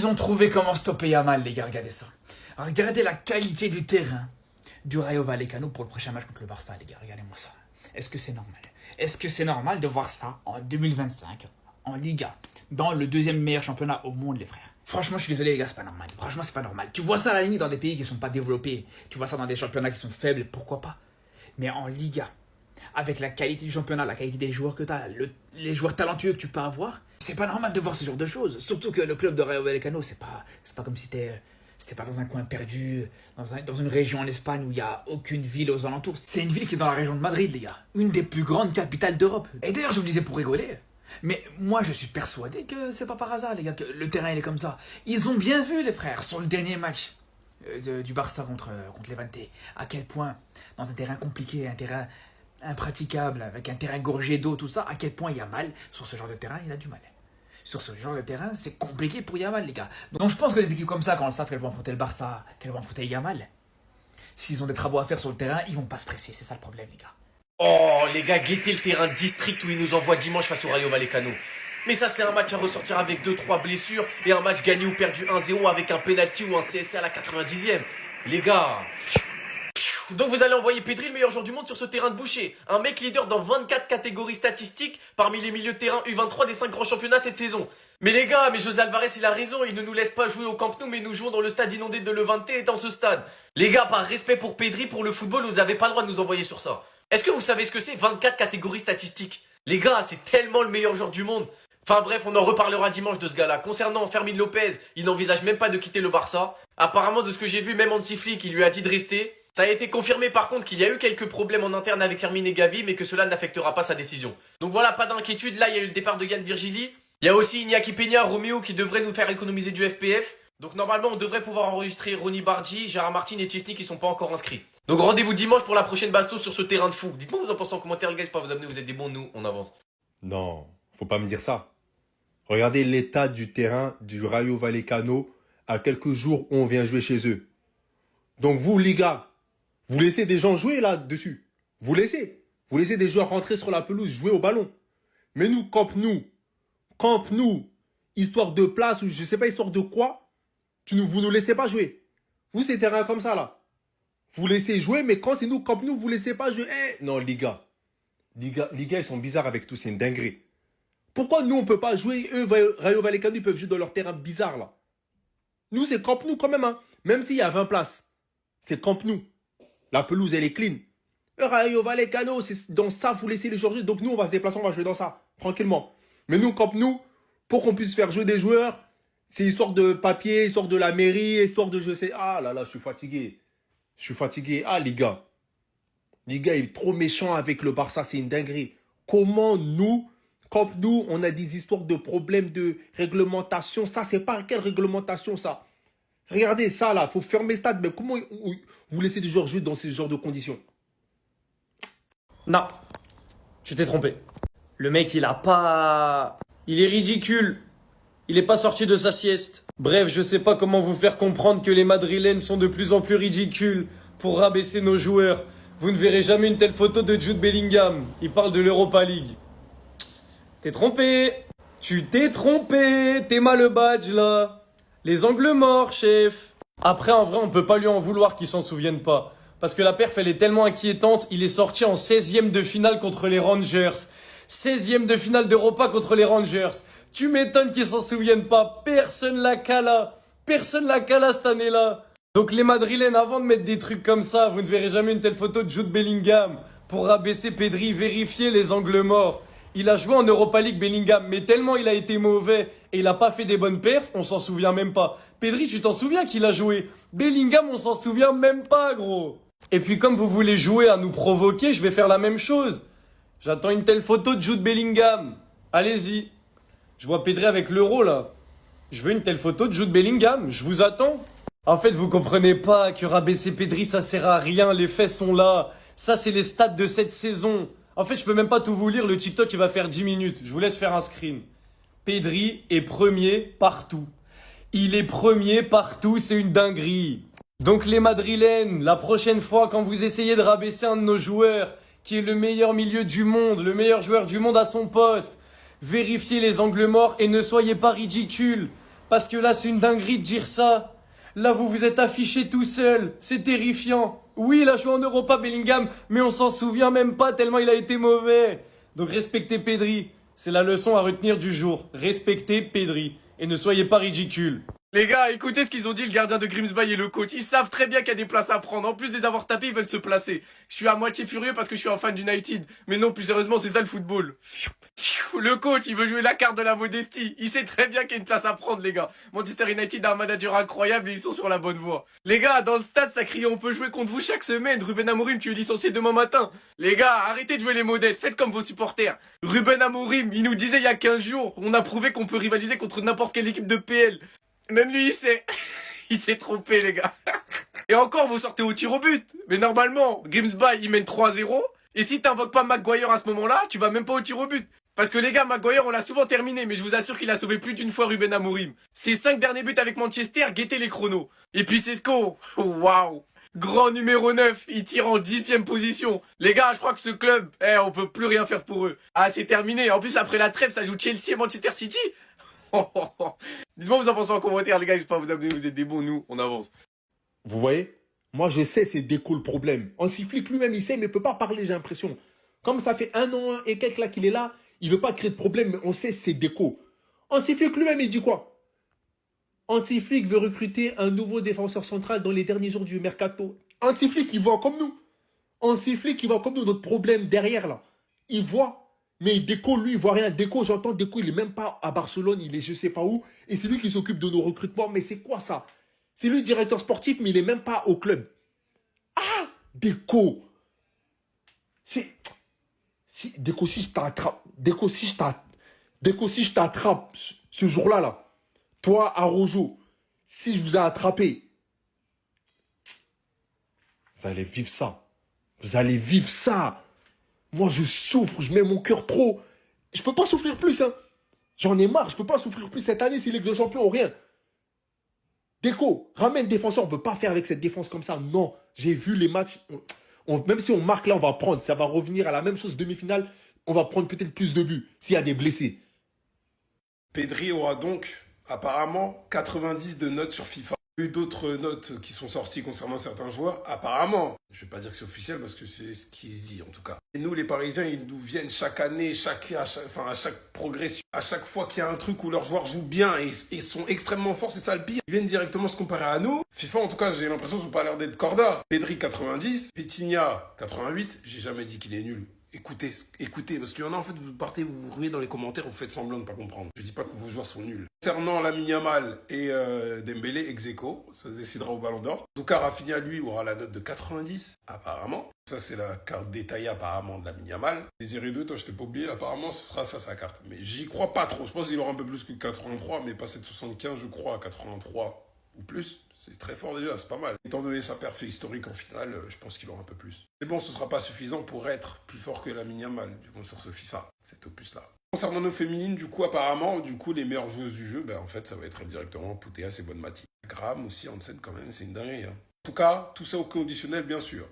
Ils ont trouvé comment stopper Yamal, les gars, regardez ça. Regardez la qualité du terrain du Rayo Vallecano pour le prochain match contre le Barça, les gars, regardez-moi ça. Est-ce que c'est normal? Est-ce que c'est normal de voir ça en 2025, en Liga, dans le deuxième meilleur championnat au monde, les frères? Franchement, je suis désolé, les gars, c'est pas normal. Franchement, c'est pas normal. Tu vois ça à la limite dans des pays qui sont pas développés. Tu vois ça dans des championnats qui sont faibles, pourquoi pas? Mais en Liga, avec la qualité du championnat, la qualité des joueurs que tu as, les joueurs talentueux que tu peux avoir, c'est pas normal de voir ce genre de choses. Surtout que le club de Rayo Vallecano, c'est pas comme si c'était pas dans un coin perdu, dans une région en Espagne où il n'y a aucune ville aux alentours. C'est une ville qui est dans la région de Madrid, les gars. Une des plus grandes capitales d'Europe. Et d'ailleurs, je vous le disais pour rigoler, mais moi je suis persuadé que c'est pas par hasard, les gars, que le terrain il est comme ça. Ils ont bien vu, les frères, sur le dernier match du Barça contre Levante, à quel point, dans un terrain compliqué, un terrain impraticable, avec un terrain gorgé d'eau, tout ça, à quel point Yamal, sur ce genre de terrain, il a du mal. Sur ce genre de terrain, c'est compliqué pour Yamal, les gars. Donc je pense que les équipes comme ça, quand elles savent qu'elles vont affronter le Barça, qu'elles vont affronter Yamal, s'ils ont des travaux à faire sur le terrain, ils vont pas se presser, c'est ça le problème, les gars. Oh, les gars, guettez le terrain de district où ils nous envoient dimanche face au Rayo Vallecano. Mais ça, c'est un match à ressortir avec 2-3 blessures et un match gagné ou perdu 1-0 avec un penalty ou un CSC à la 90e. Les gars. Donc vous allez envoyer Pedri, le meilleur joueur du monde, sur ce terrain de boucher. Un mec leader dans 24 catégories statistiques parmi les milieux de terrain U23 des 5 grands championnats cette saison. Mais les gars, José Alvarez il a raison, il ne nous laisse pas jouer au Camp Nou, mais nous jouons dans le stade inondé de Levante et dans ce stade. Les gars, par respect pour Pedri, pour le football, vous n'avez pas le droit de nous envoyer sur ça. Est-ce que vous savez ce que c'est 24 catégories statistiques? Les gars, c'est tellement le meilleur joueur du monde. Enfin bref, on en reparlera dimanche de ce gars-là. Concernant Fermín Lopez, il n'envisage même pas de quitter le Barça. Apparemment, de ce que j'ai vu, même Hansi Flick, il lui a dit de rester. Ça a été confirmé par contre qu'il y a eu quelques problèmes en interne avec Hermine et Gavi, mais que cela n'affectera pas sa décision. Donc voilà, pas d'inquiétude, là il y a eu le départ de Yann Virgili. Il y a aussi Iñaki Peña, Romeo qui devrait nous faire économiser du FPF. Donc normalement on devrait pouvoir enregistrer Ronny Bardji, Gérard Martin et Chesney qui sont pas encore inscrits. Donc rendez-vous dimanche pour la prochaine bastos sur ce terrain de fou. Dites-moi vous en pensez en commentaire les gars, c'est pas vous amener, vous êtes des bons, nous on avance. Non, faut pas me dire ça. Regardez l'état du terrain du Rayo Vallecano à quelques jours où on vient jouer chez eux. Donc vous, les gars, vous laissez des gens jouer là-dessus. Vous laissez. Vous laissez des joueurs rentrer sur la pelouse, jouer au ballon. Mais nous, camp nous, histoire de place ou je sais pas, histoire de quoi, vous nous laissez pas jouer. Vous, c'est terrain comme ça, là. Vous laissez jouer, mais quand c'est nous, camp nous, vous laissez pas jouer. Non, les gars, ils sont bizarres avec tout, c'est une dinguerie. Pourquoi nous, on peut pas jouer, eux, Rayo Vallecano, ils peuvent jouer dans leur terrain bizarre, là. Nous, c'est camp nous quand même, hein. Même s'il y a 20 places. C'est camp nous. La pelouse, elle est clean. Rayo Vallecano, c'est dans ça, vous laissez les joueurs jouer. Donc nous, on va se déplacer, on va jouer dans ça, tranquillement. Mais nous, camp nous, pour qu'on puisse faire jouer des joueurs, c'est histoire de papier, histoire de la mairie, histoire de je sais. Ah là là, je suis fatigué. Je suis fatigué. Ah les gars. Les gars, il est trop méchant avec le Barça, c'est une dinguerie. Comment nous, camp nous, on a des histoires de problèmes de réglementation. Ça, c'est pas quelle réglementation, ça? Regardez ça là, faut fermer le stade. Mais comment vous laissez des joueurs jouer dans ce genre de conditions? Non, tu t'es trompé. Le mec il a pas... Il est ridicule. Il est pas sorti de sa sieste. Bref, je sais pas comment vous faire comprendre que les Madrilènes sont de plus en plus ridicules pour rabaisser nos joueurs. Vous ne verrez jamais une telle photo de Jude Bellingham. Il parle de l'Europa League. T'es trompé. Tu t'es trompé. T'es mal le badge là. Les angles morts, chef. Après, en vrai, on peut pas lui en vouloir qu'il s'en souvienne pas. Parce que la perf, elle est tellement inquiétante. Il est sorti en 16e de finale contre les Rangers. 16e de finale d'Europa contre les Rangers. Tu m'étonnes qu'ils s'en souviennent pas. Personne l'a cala. Personne l'a cala cette année-là. Donc les Madrilènes, avant de mettre des trucs comme ça, vous ne verrez jamais une telle photo de Jude Bellingham. Pour rabaisser Pedri, vérifier les angles morts. Il a joué en Europa League Bellingham, mais tellement il a été mauvais et il a pas fait des bonnes perfs, on s'en souvient même pas. Pedri, tu t'en souviens qu'il a joué? Bellingham, on s'en souvient même pas, gros. Et puis comme vous voulez jouer à nous provoquer, je vais faire la même chose. J'attends une telle photo de Jude Bellingham. Allez-y. Je vois Pedri avec l'euro, là. Je veux une telle photo de Jude Bellingham, je vous attends. En fait, vous comprenez pas que rabaisser Pedri, ça sert à rien, les faits sont là. Ça, c'est les stats de cette saison. En fait, je peux même pas tout vous lire, le TikTok il va faire 10 minutes. Je vous laisse faire un screen. Pedri est premier partout. Il est premier partout, c'est une dinguerie. Donc les Madrilènes, la prochaine fois quand vous essayez de rabaisser un de nos joueurs, qui est le meilleur milieu du monde, le meilleur joueur du monde à son poste, vérifiez les angles morts et ne soyez pas ridicules. Parce que là, c'est une dinguerie de dire ça. Là, vous vous êtes affiché tout seul. C'est terrifiant. Oui, il a joué en Europa, Bellingham, mais on s'en souvient même pas tellement il a été mauvais. Donc respectez Pedri. C'est la leçon à retenir du jour. Respectez Pedri. Et ne soyez pas ridicules. Les gars, écoutez ce qu'ils ont dit, le gardien de Grimsby et le coach. Ils savent très bien qu'il y a des places à prendre. En plus de les avoir tapés, ils veulent se placer. Je suis à moitié furieux parce que je suis un fan d'United. Mais non, plus sérieusement, c'est ça le football. Le coach, il veut jouer la carte de la modestie. Il sait très bien qu'il y a une place à prendre, les gars. Manchester United a un manager incroyable et ils sont sur la bonne voie. Les gars, dans le stade, ça crie on peut jouer contre vous chaque semaine. Ruben Amorim, tu es licencié demain matin. Les gars, arrêtez de jouer les modettes. Faites comme vos supporters. Ruben Amorim, il nous disait il y a 15 jours, on a prouvé qu'on peut rivaliser contre n'importe quelle équipe de PL. Même lui, il sait. Il s'est trompé, les gars. Et encore, vous sortez au tir au but. Mais normalement, Grimsby, il mène 3-0. Et si t'invoques pas Maguire à ce moment-là, tu vas même pas au tir au but. Parce que les gars, Maguire, on l'a souvent terminé, mais je vous assure qu'il a sauvé plus d'une fois Ruben Amorim. Ses 5 derniers buts avec Manchester, guettez les chronos. Et puis Sesco, waouh. Grand numéro 9, il tire en 10e position. Les gars, je crois que ce club, on peut plus rien faire pour eux. Ah, c'est terminé. En plus, après la trêve, ça joue Chelsea et Manchester City. Dites-moi vous en pensez en commentaire, les gars, j'espère vous abonner, vous êtes des bons, nous, on avance. Vous voyez? Moi, je sais, c'est Déco le problème. Hansi Flick lui-même, il sait, mais il peut pas parler, j'ai l'impression. Comme ça fait 1 an et quelques là qu'il est là, il veut pas créer de problème, mais on sait, c'est Déco. Hansi Flick lui-même, il dit quoi? Hansi Flick veut recruter un nouveau défenseur central dans les derniers jours du mercato. Hansi Flick, il voit comme nous. Hansi Flick, il voit comme nous notre problème derrière, là. Il voit. Mais Déco, lui, il voit rien. Déco, j'entends, Déco, il est même pas à Barcelone, il est je sais pas où. Et c'est lui qui s'occupe de nos recrutements. Mais c'est quoi ça? C'est lui le directeur sportif, mais il est même pas au club. Ah, Déco. Déco, si je t'attrape, Déco, si je t'attrape ce jour-là, là, toi, Araujo, si je vous ai attrapé, vous allez vivre ça. Vous allez vivre ça. Moi, je souffre, je mets mon cœur trop. Je peux pas souffrir plus, hein. J'en ai marre, je peux pas souffrir plus. Cette année, c'est Ligue des Champions ou rien. Déco, ramène défenseur. On peut pas faire avec cette défense comme ça. Non, j'ai vu les matchs. Même si on marque là, on va prendre. Ça va revenir à la même chose demi-finale. On va prendre peut-être plus de buts s'il y a des blessés. Pedri aura donc apparemment 90 de notes sur FIFA. Il y a eu d'autres notes qui sont sorties concernant certains joueurs, apparemment. Je ne vais pas dire que c'est officiel parce que c'est ce qui se dit en tout cas. Et nous les Parisiens, ils nous viennent chaque année, à chaque progression, à chaque fois qu'il y a un truc où leurs joueurs jouent bien et sont extrêmement forts, c'est ça le pire. Ils viennent directement se comparer à nous. FIFA en tout cas, j'ai l'impression qu'ils n'ont pas l'air d'être corda. Pedri 90, Vitinha 88, j'ai jamais dit qu'il est nul. Écoutez, parce qu'il y en a en fait, vous partez, vous vous ruez dans les commentaires, vous faites semblant de ne pas comprendre. Je dis pas que vos joueurs sont nuls. Concernant Lamine Yamal et Dembélé, ex-aequo, ça se décidera au Ballon d'Or. En tout cas, Rafinha, lui, aura la note de 90, apparemment. Ça, c'est la carte détaillée, apparemment, de Lamine Yamal. Désiré 2, toi, je t'ai pas oublié, apparemment, ce sera ça, sa carte. Mais j'y crois pas trop. Je pense qu'il aura un peu plus que 83, mais passer de 75, je crois, à 83 ou plus. C'est très fort déjà, c'est pas mal. Étant donné sa perfect historique en finale, je pense qu'il aura un peu plus. Mais bon, ce sera pas suffisant pour être plus fort que Lamine Yamal, du coup, sur ce FIFA, cet opus-là. Concernant nos féminines, du coup, apparemment, les meilleures joueuses du jeu, en fait, ça va être directement Putellas et Bonmati. Graham aussi, Hansen, quand même, c'est une dinguerie. Hein. En tout cas, tout ça au conditionnel, bien sûr.